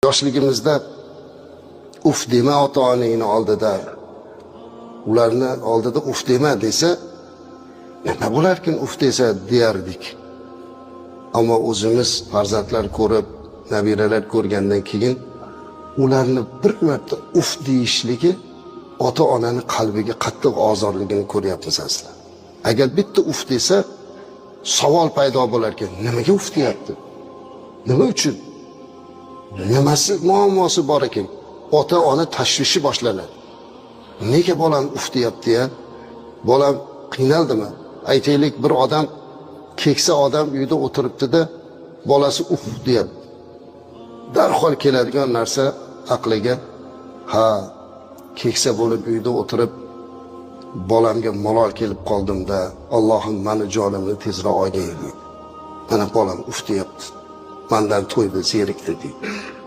Yoshligimizda uf dema ota-onangni oldida, ularni oldida uf dema desa, nima bo'larkin uf desa deyardik. Ammo o'zimiz farzandlar ko'rib, nabiralar ko'rgandan keyin ularni bir marta uf deyishligi ota-onani qalbiga qattiq ozorligini ko'ryapmiz aslida. Agar bitta uf desa, savol paydo bo'lar ekan, nimaga uf deyapti? Nima uchun? Nimasi muammosi bor ekan? Ota-ona tashvishi boshlanadi. Nega bolam uf deyapti ya? Bolam qiynaldimi? Aytaylik, bir odam keksa odam uyda o'tiribdi-da, bolasi uf deyapti. Darhol keladigan narsa aqliga, ha, keksa bo'lib uyda o'tirib bolamga malol kelib qoldim-da, Allohim meni jonimni tezroq olgay deydi. Mana bolam uf deyapti. Mendan to'ydi, zerikdi deydi.